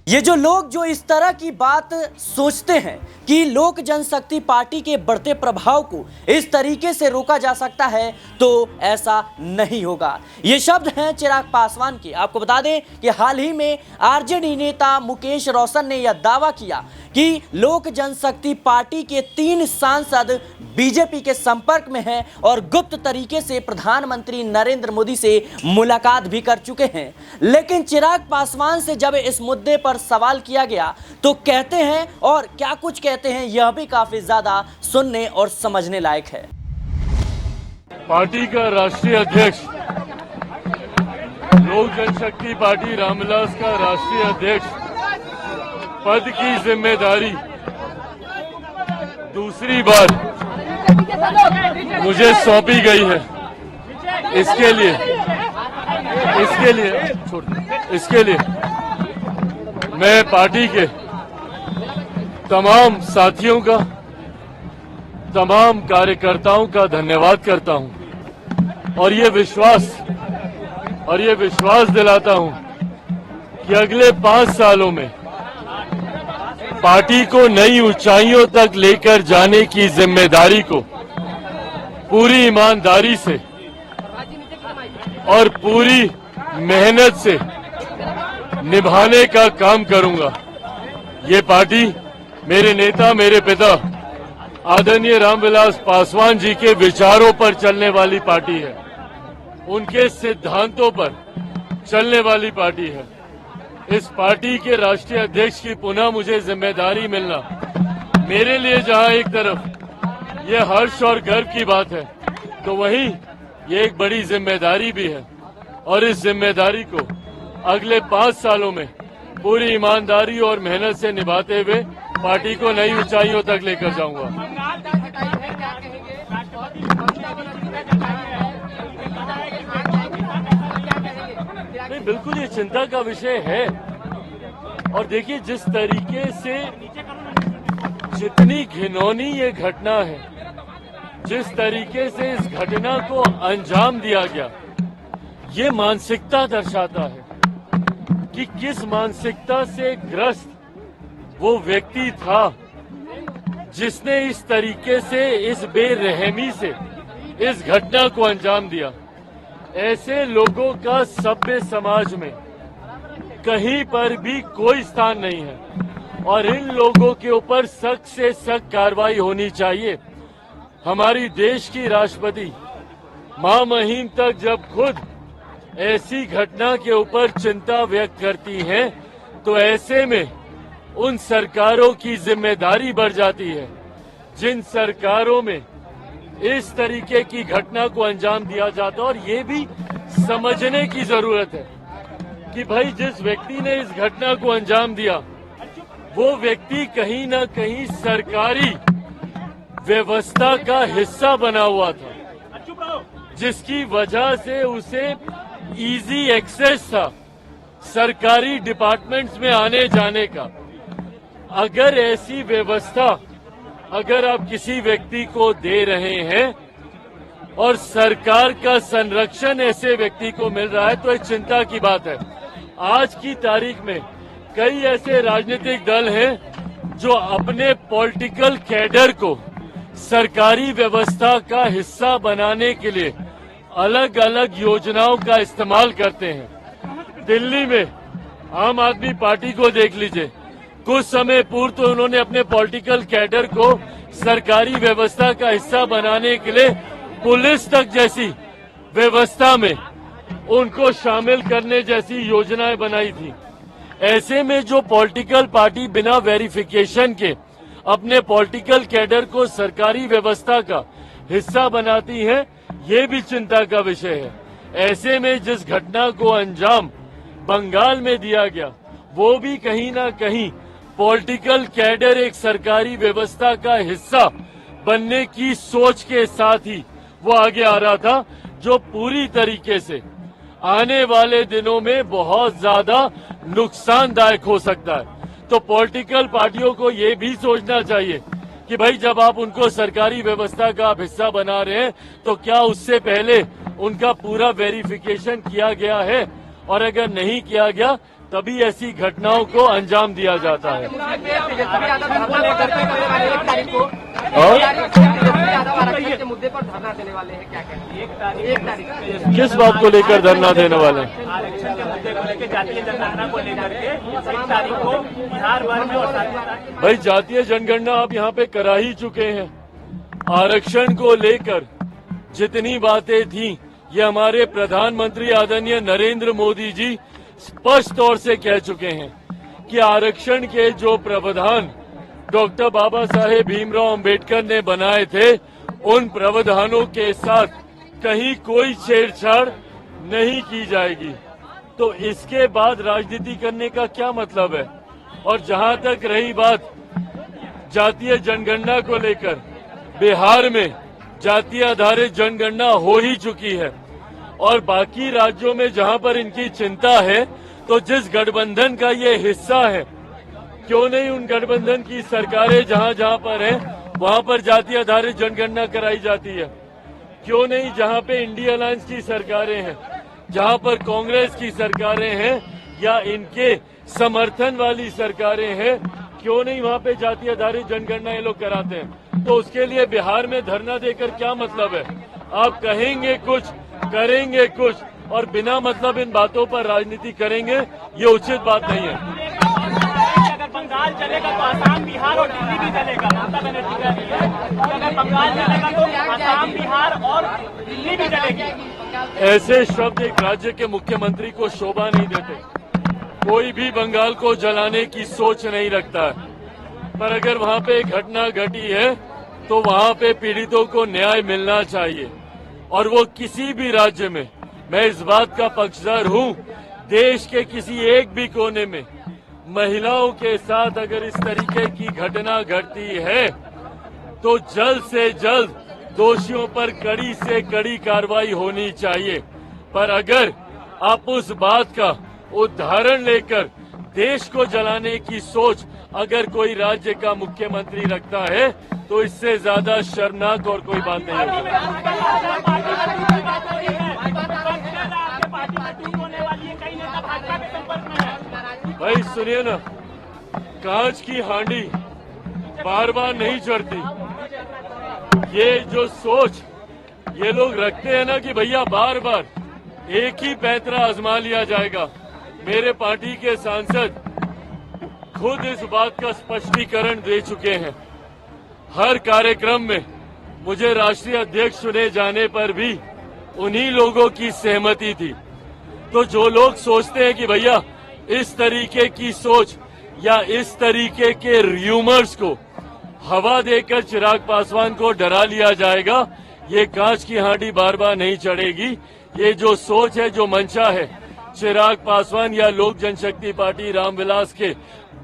ये जो लोग जो इस तरह की बात सोचते हैं कि लोक जनशक्ति पार्टी के बढ़ते प्रभाव को इस तरीके से रोका जा सकता है, तो ऐसा नहीं होगा। ये शब्द हैं चिराग पासवान के। आपको बता दें कि हाल ही में आरजेडी नेता मुकेश रोशन ने यह दावा किया कि लोक जनशक्ति पार्टी के 3 सांसद बीजेपी के संपर्क में हैं और गुप्त तरीके से प्रधानमंत्री नरेंद्र मोदी से मुलाकात भी कर चुके हैं। लेकिन चिराग पासवान से जब इस मुद्दे पर सवाल किया गया तो कहते हैं, और क्या कुछ कहते हैं यह भी काफी ज्यादा सुनने और समझने लायक है। पार्टी का राष्ट्रीय अध्यक्ष, लोक जनशक्ति पार्टी रामविलास का राष्ट्रीय अध्यक्ष पद की जिम्मेदारी दूसरी बार मुझे सौंपी गई है। इसके लिए मैं पार्टी के तमाम साथियों का, तमाम कार्यकर्ताओं का धन्यवाद करता हूं और ये विश्वास दिलाता हूं कि अगले 5 सालों में पार्टी को नई ऊंचाइयों तक लेकर जाने की जिम्मेदारी को पूरी ईमानदारी से और पूरी मेहनत से निभाने का काम करूंगा। ये पार्टी मेरे नेता, मेरे पिता आदरणीय रामविलास पासवान जी के विचारों पर चलने वाली पार्टी है, उनके सिद्धांतों पर चलने वाली पार्टी है। इस पार्टी के राष्ट्रीय अध्यक्ष की पुनः मुझे जिम्मेदारी मिलना मेरे लिए जहां एक तरफ ये हर्ष और गर्व की बात है, तो वहीं ये एक बड़ी जिम्मेदारी भी है और इस जिम्मेदारी को अगले 5 सालों में पूरी ईमानदारी और मेहनत से निभाते हुए पार्टी को नई ऊंचाइयों तक लेकर जाऊंगा। नहीं, बिल्कुल ये चिंता का विषय है। और देखिए, जिस तरीके से जितनी घिनौनी ये घटना है, जिस तरीके से इस घटना को अंजाम दिया गया, ये मानसिकता दर्शाता है कि किस मानसिकता से ग्रस्त वो व्यक्ति था जिसने इस तरीके से, इस बेरहमी से इस घटना को अंजाम दिया। ऐसे लोगों का सभ्य समाज में कहीं पर भी कोई स्थान नहीं है और इन लोगों के ऊपर सख्त से सख्त कार्रवाई होनी चाहिए। हमारी देश की राष्ट्रपति मां महिम तक जब खुद ऐसी घटना के ऊपर चिंता व्यक्त करती हैं, तो ऐसे में उन सरकारों की जिम्मेदारी बढ़ जाती है जिन सरकारों में इस तरीके की घटना को अंजाम दिया जाता है। और ये भी समझने की जरूरत है कि भाई, जिस व्यक्ति ने इस घटना को अंजाम दिया वो व्यक्ति कहीं ना कहीं सरकारी व्यवस्था का हिस्सा बना हुआ था, जिसकी वजह से उसे इजी एक्सेस था सरकारी डिपार्टमेंट्स में आने जाने का। अगर ऐसी व्यवस्था अगर आप किसी व्यक्ति को दे रहे हैं और सरकार का संरक्षण ऐसे व्यक्ति को मिल रहा है, तो एक चिंता की बात है। आज की तारीख में कई ऐसे राजनीतिक दल हैं जो अपने पॉलिटिकल कैडर को सरकारी व्यवस्था का हिस्सा बनाने के लिए अलग अलग योजनाओं का इस्तेमाल करते हैं। दिल्ली में आम आदमी पार्टी को देख लीजिए, कुछ समय पूर्व तो उन्होंने अपने पॉलिटिकल कैडर को सरकारी व्यवस्था का हिस्सा बनाने के लिए पुलिस तक जैसी व्यवस्था में उनको शामिल करने जैसी योजनाएं बनाई थी। ऐसे में जो पॉलिटिकल पार्टी बिना वेरिफिकेशन के अपने पॉलिटिकल कैडर को सरकारी व्यवस्था का हिस्सा बनाती है, ये भी चिंता का विषय है। ऐसे में जिस घटना को अंजाम बंगाल में दिया गया, वो भी कहीं ना कहीं पॉलिटिकल कैडर एक सरकारी व्यवस्था का हिस्सा बनने की सोच के साथ ही वो आगे आ रहा था, जो पूरी तरीके से आने वाले दिनों में बहुत ज्यादा नुकसानदायक हो सकता है। तो पॉलिटिकल पार्टियों को ये भी सोचना चाहिए कि भाई, जब आप उनको सरकारी व्यवस्था का आप हिस्सा बना रहे हैं, तो क्या उससे पहले उनका पूरा वेरिफिकेशन किया गया है, और अगर नहीं किया गया तभी ऐसी घटनाओं को अंजाम दिया जाता है। के मुद्दे पर धरना देने वाले हैं, क्या कहेंगे? एक तारीख किस बात को लेकर धरना देने वाले हैं? आरक्षण के मुद्दे को लेकर, जातीय जनगणना को लेकर के 1 तारीख को बिहार भर में और भाई जातीय जनगणना आप यहाँ पे करा ही चुके हैं। आरक्षण को लेकर जितनी बातें थी ये हमारे प्रधानमंत्री आदरणीय नरेंद्र मोदी जी स्पष्ट तौर से कह चुके हैं कि आरक्षण के जो प्रावधान डॉक्टर बाबा साहेब भीमराव अंबेडकर ने बनाए थे उन प्रावधानों के साथ कहीं कोई छेड़छाड़ नहीं की जाएगी। तो इसके बाद राजनीति करने का क्या मतलब है? और जहां तक रही बात जातीय जनगणना को लेकर, बिहार में जातीय आधारित जनगणना हो ही चुकी है और बाकी राज्यों में जहां पर इनकी चिंता है तो जिस गठबंधन का ये हिस्सा है, क्यों नहीं उन गठबंधन की सरकारें जहां जहां पर हैं वहां पर जातीय आधारित जनगणना कराई जाती है? क्यों नहीं जहां पे इंडिया अलायंस की सरकारें हैं, जहां पर कांग्रेस की सरकारें हैं या इनके समर्थन वाली सरकारें हैं, क्यों नहीं वहां पे जातीय आधारित जनगणना ये लोग कराते हैं? तो उसके लिए बिहार में धरना देकर क्या मतलब है? आप कहेंगे कुछ, करेंगे कुछ और बिना मतलब इन बातों पर राजनीति करेंगे, ये उचित बात नहीं है। अगर बंगाल चलेगा तो आसाम, बिहार और दिल्ली भी चलेगा। ममता बनर्जी कह रही है कि अगर बंगाल चलेगा तो आसाम, बिहार और दिल्ली भी चलेगी। ऐसे शब्द एक राज्य के मुख्यमंत्री को शोभा नहीं देते। कोई भी बंगाल को जलाने की सोच नहीं रखता है, पर अगर वहां पे घटना घटी है तो वहां पे पीड़ितों को न्याय मिलना चाहिए और वो किसी भी राज्य में। मैं इस बात का पक्षधर हूं, देश के किसी एक भी कोने में महिलाओं के साथ अगर इस तरीके की घटना घटती है तो जल्द से जल्द दोषियों पर कड़ी से कड़ी कार्रवाई होनी चाहिए। पर अगर आप उस बात का उदाहरण लेकर देश को जलाने की सोच अगर कोई राज्य का मुख्यमंत्री रखता है तो इससे ज्यादा शर्मनाक और कोई बात नहीं है। भाई सुनिए ना, कांच की हांडी बार बार नहीं चढ़ती। ये जो सोच ये लोग रखते हैं ना कि भैया बार बार एक ही पैंतरा आजमा लिया जाएगा, मेरे पार्टी के सांसद खुद इस बात का स्पष्टीकरण दे चुके हैं। हर कार्यक्रम में मुझे राष्ट्रीय अध्यक्ष चुने जाने पर भी उन्हीं लोगों की सहमति थी। तो जो लोग सोचते हैं कि भैया इस तरीके की सोच या इस तरीके के र्यूमर्स को हवा देकर चिराग पासवान को डरा लिया जाएगा, ये कांच की हांडी बार बार नहीं चढ़ेगी। ये जो सोच है, जो मंशा है चिराग पासवान या लोक जनशक्ति पार्टी रामविलास के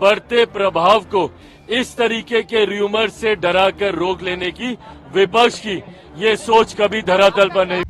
बढ़ते प्रभाव को इस तरीके के र्यूमर से डराकर रोक लेने की विपक्ष की ये सोच कभी धरातल पर नहीं।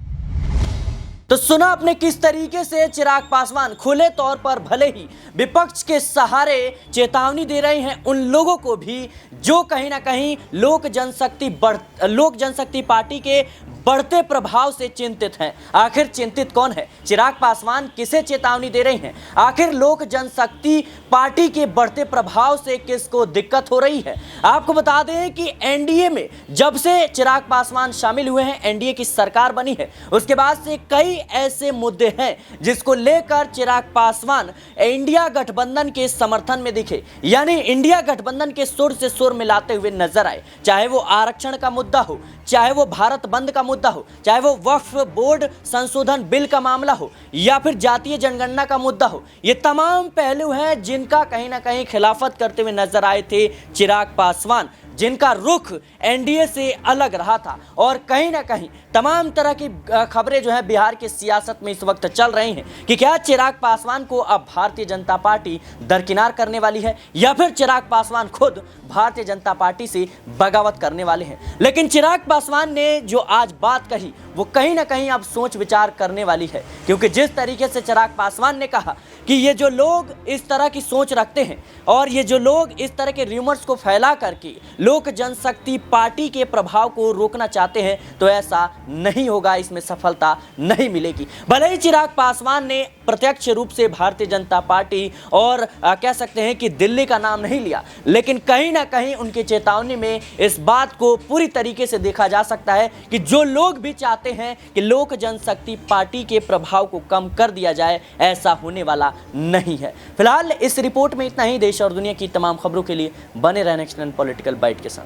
तो सुना आपने किस तरीके से चिराग पासवान खुले तौर पर भले ही विपक्ष के सहारे चेतावनी दे रहे हैं उन लोगों को भी जो कहीं ना कहीं लोक जनशक्ति पार्टी के बढ़ते प्रभाव से चिंतित हैं। आखिर चिंतित कौन है? चिराग पासवान किसे चेतावनी दे रहे हैं? आखिर लोक जनशक्ति पार्टी के बढ़ते प्रभाव से किसको दिक्कत हो रही है? आपको बता दें कि एनडीए में जब से चिराग पासवान शामिल हुए हैं, एनडीए की सरकार बनी है, उसके बाद से कई ऐसे मुद्दे हैं जिसको लेकर चिराग पासवान इंडिया गठबंधन के समर्थन में दिखे, यानी इंडिया गठबंधन के सुर से सुर मिलाते हुए नजर आए। चाहे वो आरक्षण का मुद्दा हो, चाहे वो भारत बंद का मुद्दा हो, चाहे वो वक्फ बोर्ड संशोधन बिल का मामला हो या फिर जातीय जनगणना का मुद्दा हो, ये तमाम पहलू हैं जिनका कहीं ना कहीं खिलाफत करते हुए नजर आए थे चिराग पासवान, जिनका रुख एनडीए से अलग रहा था। और कहीं ना कहीं तमाम तरह की खबरें जो है बिहार की सियासत में इस वक्त चल रही हैं कि क्या चिराग पासवान को अब भारतीय जनता पार्टी दरकिनार करने वाली है या फिर चिराग पासवान खुद भारतीय जनता पार्टी से बगावत करने वाले हैं। लेकिन चिराग पासवान ने जो आज बात कही वो कहीं ना कहीं अब सोच विचार करने वाली है, क्योंकि जिस तरीके से चिराग पासवान ने कहा कि ये जो लोग इस तरह की सोच रखते हैं और ये जो लोग इस तरह के र्यूमर्स को फैला करके लोक जनशक्ति पार्टी के प्रभाव को रोकना चाहते हैं तो ऐसा नहीं होगा, इसमें सफलता नहीं मिलेगी। भले ही चिराग पासवान ने प्रत्यक्ष रूप से भारतीय जनता पार्टी और कह सकते हैं कि दिल्ली का नाम नहीं लिया, लेकिन कहीं ना कहीं उनकी चेतावनी में इस बात को पूरी तरीके से देखा जा सकता है कि जो लोग भी चाहते हैं कि लोक जनशक्ति पार्टी के प्रभाव को कम कर दिया जाए, ऐसा होने वाला नहीं है। फिलहाल इस रिपोर्ट में इतना ही। देश और दुनिया की तमाम खबरों के लिए बने रहने नेक्स्ट पॉलिटिकल बाइट के साथ।